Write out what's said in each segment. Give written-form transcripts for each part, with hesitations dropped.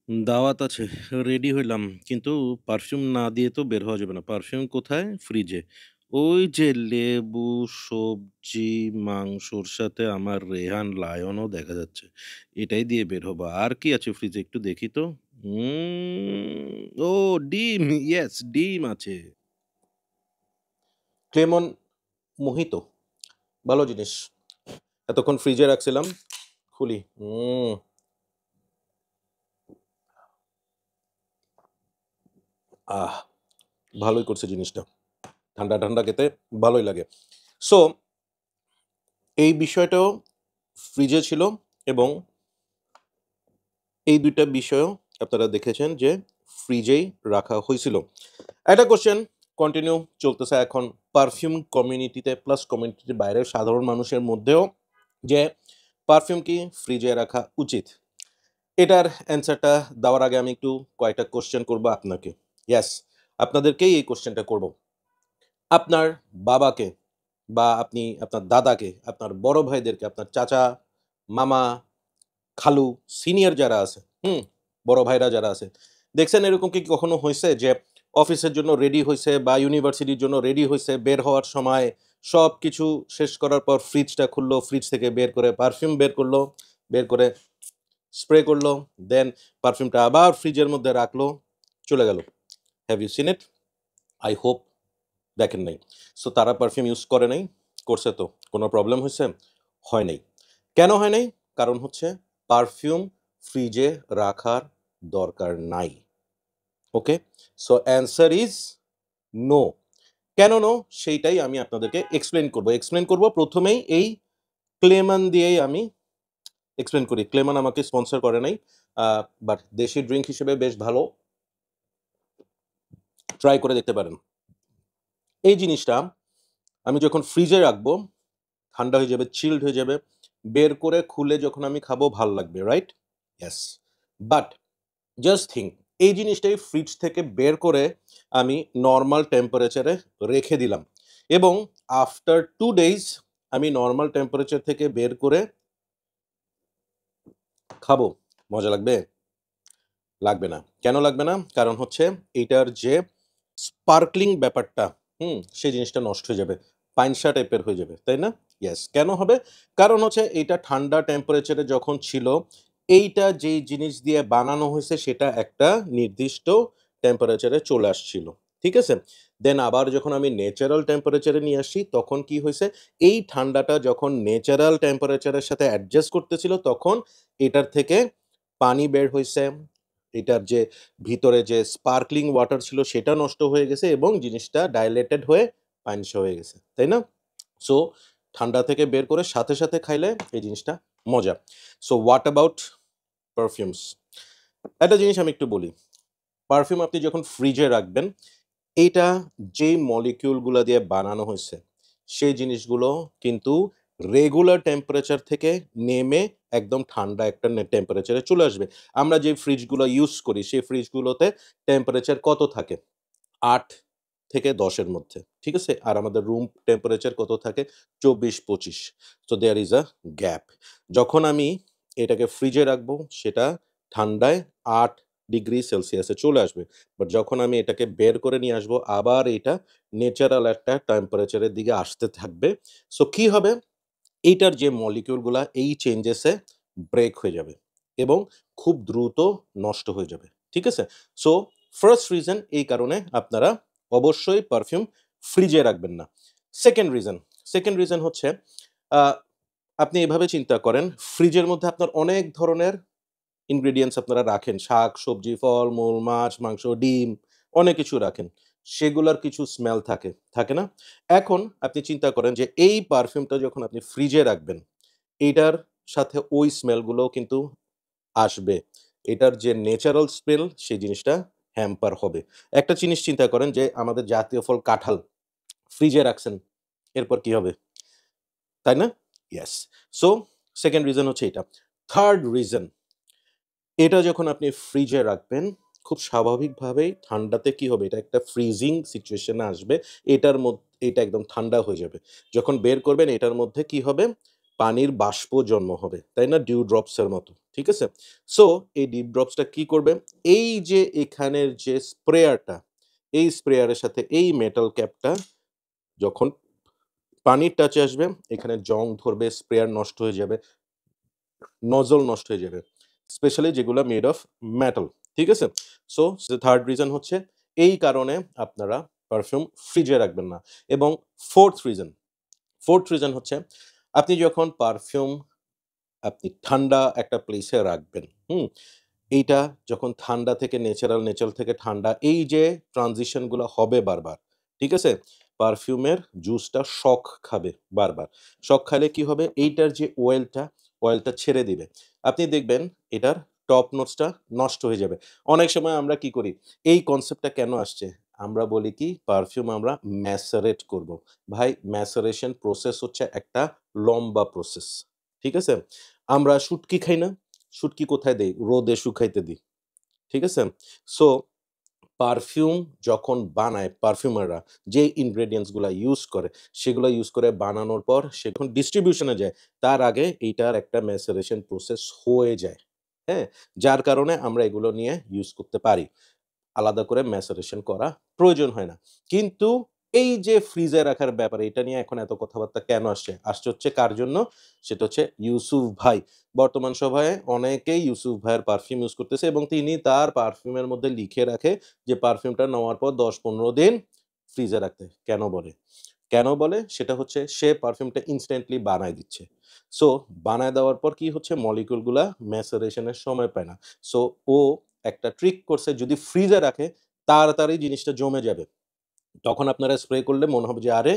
দাওয়াত আছে, রেডি হইলাম। কিন্তু পারফিউম না দিয়ে তো বের হওয়া যাবে না। পারফিউম কোথায়? ফ্রিজে। ওই যে লেবু, সবজি, মাংসর সাথে আমার রেহান লায়নও দেখা যাচ্ছে। এটাই দিয়ে বের হবো। আর কি আছে ফ্রিজে একটু দেখি তো। ও ডিম, ইয়েস ডিম আছে। ক্লেমন মোহিতো, ভালো জিনিস। এতক্ষণ ফ্রিজে রাখছিলাম, খুলি। আহ ভালোই করছে জিনিসটা, ঠান্ডা ঠান্ডা খেতে ভালোই লাগে। সো এই বিষয়টাও ফ্রিজে ছিল এবং এই ২ টা বিষয়ও আপনারা দেখেছেন যে ফ্রিজেই রাখা হইছিল। একটা কোয়েশ্চেন কন্টিনিউ চলতেছে এখন পারফিউম কমিউনিটিতে প্লাস কমিউনিটির বাইরের সাধারণ মানুষের মধ্যেও যে পারফিউম কি ফ্রিজে রাখা উচিত? এটার অ্যান্সারটা দেওয়ার আগে আমি একটু কয়েকটা কোয়েশ্চেন করব আপনাকে। ইয়েস, আপনাদেরকেই এই কোয়েশ্চেনটা করব। আপনার বাবাকে বা আপনি আপনার দাদাকে, আপনার বড় ভাইদেরকে, আপনার চাচা, মামা, খালু, সিনিয়র যারা আছে, বড় ভাইরা যারা আছে, দেখছেন এরকম কি কখনো হইছে যে অফিসের জন্য রেডি হইছে বা ইউনিভার্সিটির জন্য রেডি হইছে, বের হওয়ার সময় সবকিছু শেষ করার পর ফ্রিজটা খুললো, ফ্রিজ থেকে বের করে পারফিউম বের করলো, বের করে স্প্রে করলো, দেন পারফিউমটা আবার ফ্রিজের মধ্যে রাখলো, চলে গেল। Have you seen it? I hope দেখেন নাই। সো তারা পারফিউম ইউজ করে নাই, করছে তো কোনো প্রবলেম হইছে? হয় নাই। কেন হয় নাই? কারণ হচ্ছে পারফিউম ফ্রিজে রাখার দরকার নাই। Okay? So answer is no. কেন নো? সেইটাই আমি আপনাদেরকে এক্সপ্লেইন করব। এক্সপ্লেইন করব ১ম এই এই ক্লেমান দিয়েই আমি এক্সপ্লেইন করি। ক্লেমান আমাকে স্পন্সর করে নাই। আ বাট দেশি ড্রিংক হিসেবে বেশ ভালো। ট্রাই করে দেখতে পারেন। এই জিনিসটা আমি যখন ফ্রিজে রাখবো, ঠান্ডা হয়ে যাবে, চিলড হয়ে যাবে। বের করে খুলে যখন আমি খাবো ভাল লাগবে, right? Yes. But just think এই জিনিসটাই ফ্রিজ থেকে বের করে আমি নরমাল টেম্পারেচারে রেখে দিলাম এবং আফটার 2 ডেইজ আমি নরমাল টেম্পারেচার থেকে বের করে খাবো। মজা লাগবে? লাগবে না। কেন লাগবে না? কারণ হচ্ছে এইটার যে স্পার্কলিং ব্যাপারটা, সেই জিনিসটা নষ্ট হয়ে যাবে। পাইনসা টাইপের হয়ে যাবে, তাই না? ইয়েস। কেন হবে? কারণ হচ্ছে এইটা ঠান্ডা টেম্পারেচারে যখন ছিল, এইটা যেই জিনিস দিয়ে বানানো হইছে সেটা একটা নির্দিষ্ট টেম্পারেচারে চলে আসছিল। ঠিক আছে? দেন আবার যখন আমি ন্যাচারাল টেম্পারেচারে নিয়ে আসি, তখন কি হইছে? এই ঠান্ডাটা যখন ন্যাচারাল টেম্পারেচারের সাথে অ্যাডজাস্ট করতেছিল, তখন এটার থেকে পানি বের হইছে। এটার যে ভিতরে যে স্পার্কলিং ওয়াটার ছিল সেটা নষ্ট হয়ে গেছে এবং জিনিসটা ডাইলেটেড হয়ে পানিশা হয়ে গেছে। তাই না? সো ঠান্ডা থেকে বের করে সাথে, সাথে খাইলে এই জিনিসটা মজা। So what about perfumes? একটা জিনিস আমি একটু বলি। পারফিউম আপনি যখন ফ্রিজে রাখবেন, এইটা যেই মলিকিউল গুলা দিয়ে বানানো হইছে, সেই জিনিসগুলো কিন্তু রেগুলার টেম্পারেচার থেকে নেমে একদম ঠান্ডা একটা টেম্পারেচারে চলে আসবে। আমরা যে ফ্রিজগুলো ইউজ করি, সেই ফ্রিজগুলোতে টেম্পারেচার কত থাকে? ৮ থেকে ১০ এর মধ্যে। ঠিক আছে? আর আমাদের রুম টেম্পারেচার কত থাকে? ২৪-২৫। So there is a gap. যখন আমি এটাকে ফ্রিজে রাখবো, সেটা ঠান্ডায় ৮ ডিগ্রি সেলসিয়াসে চলে আসবে। বাট যখন আমি এটাকে বের করে নিয়ে আসবো, আবার এটা ন্যাচারাল একটা টেম্পারেচারের দিকে আসতে থাকবে। সো কি হবে? এইটার যে মলিকিউল গুলা এই চেঞ্জেস এ ব্রেক হয়ে যাবে এবং খুব দ্রুত নষ্ট হয়ে যাবে। ঠিক আছে? সো ফার্স্ট রিজন এই কারণে আপনারা অবশ্যই পারফিউম ফ্রিজে রাখবেন না। সেকেন্ড রিজন, সেকেন্ড রিজন হচ্ছে আ আপনি এভাবে চিন্তা করেন, ফ্রিজের মধ্যে আপনার অনেক ধরনের ইনগ্রেডিয়েন্টস আপনারা রাখেন। শাক, সবজি, ফল-মূল, মাছ, মাংস, ডিম অনেক কিছু রাখেন। সেগুলার কিছু স্মেল থাকে, থাকে না? এখন আপনি চিন্তা করেন যে এই পারফিউমটা যখন আপনি ফ্রিজে রাখবেন, এইটার সাথে ওই স্মেল গুলোও কিন্তু আসবে। এটার যে ন্যাচারাল স্মেল সেই জিনিসটা হ্যাম্পার হবে। একটা জিনিস চিন্তা করেন যে আমাদের জাতীয় ফল কাঁঠাল ফ্রিজে রাখছেন। এরপর কি হবে? তাই না? ইয়েস। সো 2nd রিজন হচ্ছে এটা। 3rd রিজন, এটা যখন আপনি ফ্রিজে রাখবেন, খুব স্বাভাবিকভাবেই ঠান্ডাতে কি হবে? এটা একটা ফ্রিজিং সিচুয়েশন এ আসবে। এটা একদম ঠান্ডা হয়ে যাবে। যখন বের করবেন এটার মধ্যে কি হবে? পানির বাষ্প জন্ম হবে, তাই না? ডিউ ড্রপস এর মতো। ঠিক আছে? সো এই ডিপ ড্রপসটা কি করবে? এই যে এখানের যে স্প্রেয়ারটা, এই স্প্রেয়ারের সাথে এই মেটাল ক্যাপটা যখন পানির টাচে আসবে, এখানে জং ধরবে, স্প্রেয়ার নষ্ট হয়ে যাবে, নজল নষ্ট হয়ে যাবে। স্পেশালি যেগুলা মেড অফ মেটাল। ঠিক আছে? সো থার্ড রিজন হচ্ছে এই কারণে আপনারা পারফিউম ফ্রিজে রাখবেন না। এবং ফোর্থ রিজন হচ্ছে আপনি যখন পারফিউম আপনি ঠান্ডা একটা প্লেসে রাখবেন, হুম? এইটা যখন ঠান্ডা থেকে নেচারাল থেকে ঠান্ডা, এই যে ট্রানজিশন গুলা হবে বারবার, ঠিক আছে? পারফিউমের জুসটা শক খাবে বারবার। শক খাইলে কি হবে? এইটার যে অয়েলটা ছেড়ে দিবে। আপনি দেখবেন এটার টপ নোটসটা নষ্ট হয়ে যাবে। অনেক সময় আমরা কি করি? এই কনসেপ্টটা কেন আসছে? আমরা বলি কি পারফিউম আমরা ম্যাসারেট করব। ভাই ম্যাসারেশন প্রসেস হচ্ছে একটা লম্বা প্রসেস। ঠিক আছে? আমরা শুটকি খাই না? শুটকি কোথায় দেই? রোদে শুকাইতে দিই। ঠিক আছে? সো পারফিউম যখন বানায় পারফিউমাররা যে ইনগ্রেডিয়েন্টস গুলা ইউজ করে, সেগুলা ইউজ করে বানানোর পর সে যখন ডিস্ট্রিবিউশন এ যায়, তার আগে এইটার একটা ম্যাসারেশন প্রসেস হয়ে যায়। হ্যাঁ? যার কারণে আমরা এগুলো নিয়ে ইউজ করতে পারি। আলাদা করে ম্যাসারেশন করা প্রয়োজন হয় না। কিন্তু এই যে ফ্রিজে রাখার ব্যাপারে এটা নিয়ে এখন এত কথাবার্তা কেন আসছে? আসছে হচ্ছে কার জন্য? সেটা হচ্ছে ইউসুফ ভাই। বর্তমান সময়ে অনেকেই ইউসুফ ভাইয়ের পারফিউম ইউজ করতেছে এবং তিনি তার পারফিউমের মধ্যে লিখে রাখে যে পারফিউমটা নেওয়ার পর ১০-১৫ দিন ফ্রিজে রাখতে। কেন বলে? কেন বলে? সেটা হচ্ছে সে পারফিউমটা ইনস্ট্যান্টলি বানায় দিচ্ছে। সো বানায় দেওয়ার পর কি হচ্ছে মলিকিউল গুলা ম্যাসারেশন এর সময় পায় না। সো ও একটা ট্রিক করছে যদি ফ্রিজে রাখে তাড়াতাড়ি জিনিসটা জমে যাবে। তখন আপনারা স্প্রে করলে মনে হবে যে আরে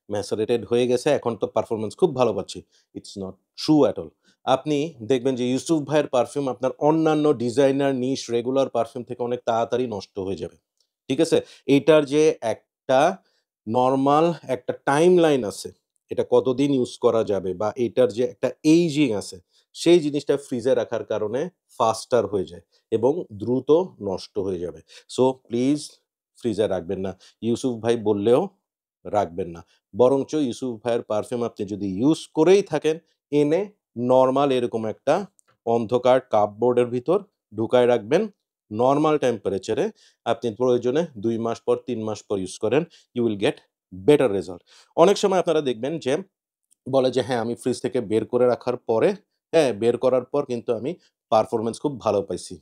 ম্যাসারেটেড হয়ে গেছে এখন তো পারফরম্যান্স খুব ভালো পাচ্ছি। It's not true at all. আপনি দেখবেন যে ইউসুফ ভাইয়ের পারফিউম আপনার অন্যান্য ডিজাইনার নিশ রেগুলার পারফিউম থেকে অনেক তাড়াতাড়ি নষ্ট হয়ে যাবে। ঠিক আছে? এইটার যে একটা নরমাল একটা টাইমলাইন আছে। এটা কতদিন ইউজ করা যাবে বা এটার যে একটা এইজিং আছে, সেই জিনিসটা ফ্রিজে রাখার কারণে ফাস্টার হয়ে যায় এবং দ্রুত নষ্ট হয়ে যাবে। সো প্লিজ ফ্রিজে রাখবেন না। ইউসুফ ভাই বললেও রাখবেন না। বরঞ্চ ইউসুফ ভাইয়ের পারফিউম আপনি যদি ইউজ করেই থাকেন, এনে নরমাল এরকম একটা অন্ধকার কাপবোর্ডের ভিতর ঢুকায় রাখবেন। নরমাল টেম্পারেচারে আপনি প্রয়োজনে ২ মাস পর ৩ মাস পর ইউজ করেন। You will get better result. অনেক সময় আপনারা দেখবেন যে বলে যে, "হ্যাঁ, আমি ফ্রিজ থেকে বের করে রাখার পরে, হ্যাঁ, বের করার পর কিন্তু আমি পারফরম্যান্স খুব ভালো পাইছি।"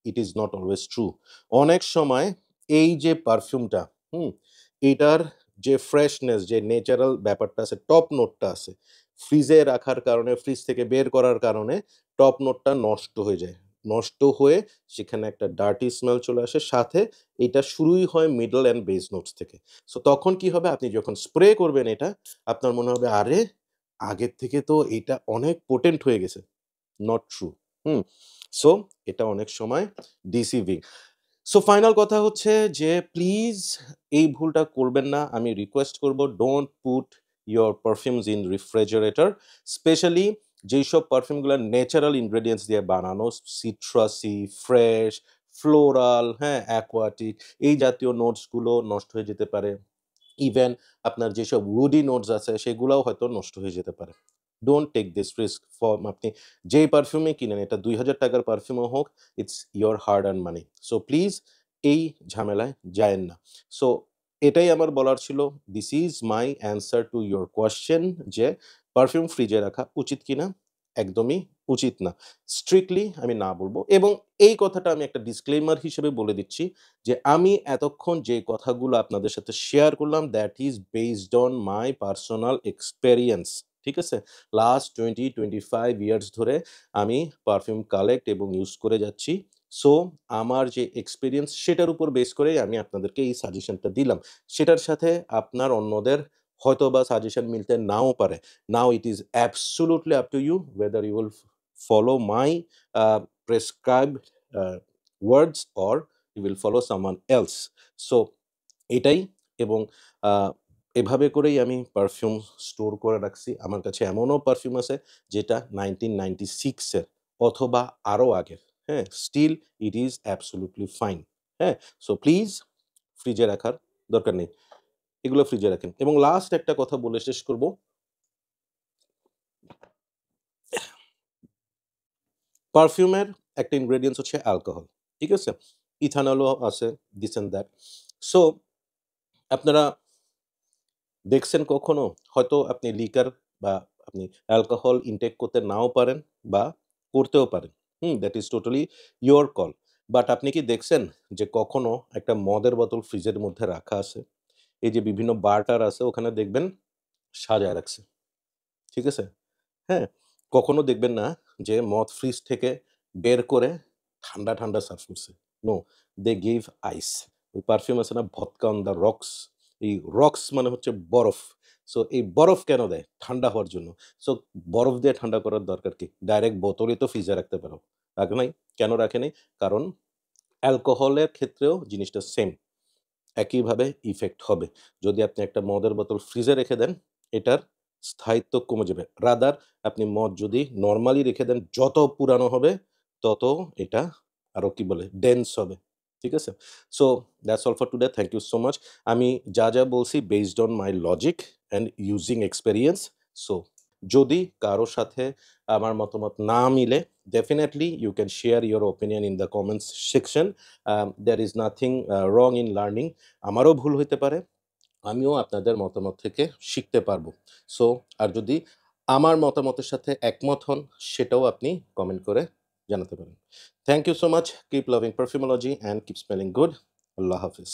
ইট ইস নট অলওয়েজ ট্রু। অনেক সময় এই যে পারফিউমটা, হুম? এটার যে ফ্রেশনেস যে ন্যাচারাল ব্যাপারটা আছে, টপ নোটটা আছে। ফ্রিজে রাখার কারণে, ফ্রিজ থেকে বের করার কারণে টপ নোটটা নষ্ট হয়ে যায়। নষ্ট হয়ে সেখানে একটা ডার্টি স্মেল চলে আসে। সাথে এটা শুরুই হয় মিডল অ্যান্ড বেস নোটস থেকে। সো তখন কি হবে? আপনি যখন স্প্রে করবেন এটা, আপনার মনে হবে, "আরে! আগের থেকে তো এটা অনেক পোটেন্ট হয়ে গেছে।" Not true. হুম? সো এটা অনেক সময় ডিসিভিং। সো ফাইনাল কথা হচ্ছে যে প্লিজ এই ভুলটা করবেন না। আমি রিকোয়েস্ট করব don't put your perfumes in refrigerator. Specially যেইসব পারফিউমগুলা ন্যাচারাল ইনগ্রেডিয়েন্টস দিয়ে বানানো সিট্রাসি, ফ্রেশ, ফ্লোরাল, হ্যাঁ? অ্যাকোয়াটিক এই জাতীয় নোটস গুলো নষ্ট হয়ে যেতে পারে। ইভেন আপনার যেসব woody notes আছে সেগুলাও হয়তো নষ্ট হয়ে যেতে পারে। ডোন্ট টেক দিস রিস্ক আপনি যেই পারফিউমই কিনেন এটা ৳২,০০০ র পারফিউমও হোক, it's your hard earn money. So please এই ঝামেলায় যায়েন না। সো এটাই আমার বলার ছিল। This is my answer to your question যে পারফিউম ফ্রিজে রাখা উচিত কিনা? একদমই উচিত না। স্ট্রিক্টলি আমি না বলব এবং এই কথাটা আমি একটা ডিসক্লেইমার হিসেবে বলে দিচ্ছি যে আমি এতক্ষণ যে কথাগুলো আপনাদের সাথে শেয়ার করলাম that is based on my personal experience. ঠিক আছে? লাস্ট 20-25 ইয়ার্স ধরে আমি পারফিউম কালেক্ট এবং ইউজ করে যাচ্ছি। সো আমার যে এক্সপেরিয়েন্স সেটার উপর বেস করেই আমি আপনাদেরকে এই সাজেশনটা দিলাম। সেটার সাথে আপনার অন্যদের হয়তোবা সাজেশন মিলতে নাও পারে। Now it is absolutely up to you whether you will follow my prescribed words or you will follow someone else. So এটাই এবং আ এভাবে করেই আমি পারফিউম স্টোর করে রাখছি। আমার কাছে এমনও পারফিউম আছে যেটা 1996 এর অথবা আরো আগের। হ্যাঁ? Still it is absolutely fine. হ্যাঁ? সো প্লিজ ফ্রিজে রাখার দরকার নেই। এগুলো ফ্রিজে রাখেন এবং লাস্ট একটা কথা বলে শেষ করব। পারফিউমের একটা ইনগ্রেডিয়েন্টস হচ্ছে অ্যালকোহল। ঠিক আছে? ইথানলও আছে, দিস অ্যান্ড দ্যাট। সো আপনারা দেখছেন কখনো? হয়তো আপনি লিকার বা আপনি অ্যালকোহল ইনটেক করতে নাও পারেন বা করতেও পারেন। That is totally your call. But আপনি কি দেখছেন যে কখনো একটা মদের বোতল ফ্রিজের মধ্যে রাখা আছে? এই যে বিভিন্ন বার-টার আছে ওখানে দেখবেন সাজায় রাখছে। ঠিক আছে? হ্যাঁ? কখনো দেখবেন না যে মদ ফ্রিজ থেকে বের করে ঠান্ডা, ঠান্ডা সার্ভ করছে। নো, দে গিভ আইস। ওই পারফিউম আছে না ভদকা অন দ্য রকস। এই রকস মানে হচ্ছে বরফ। সো এই বরফ কেন দেয়? ঠান্ডা হওয়ার জন্য। সো বরফ দিয়ে ঠান্ডা করার দরকার কি? ডাইরেক্ট বোতলেই তো ফ্রিজে রাখতে পারো। রাখে নাই? কেন রাখে নাই? কারণ অ্যালকোহলের ক্ষেত্রেও জিনিসটা সেম। একইভাবে ইফেক্ট হবে। যদি আপনি একটা মদের বোতল ফ্রিজে রেখে দেন, এটার স্থায়িত্ব কমে যাবে। রাদার আপনি মদ যদি নরমালি রেখে দেন, যত পুরানো হবে তত এটা আরো কি বলে ডেন্স হবে। ঠিক আছে? So that's all for today. Thank you so much. আমি যা বলছি based on my logic and using experience. So যদি কারো সাথে আমার মতামত না মিলে, definitely you can share your opinion in the comments section. there is nothing wrong in learning. আমারও ভুল হইতে পারে। আমিও আপনাদের মতামত থেকে শিখতে পারবো। সো আর যদি আমার মতামতের সাথে একমত হন, সেটাও আপনি কমেন্ট করে জানাতে পারেন। Thank you so much. Keep loving Perfumology and keep smelling good. আল্লাহ হাফিজ।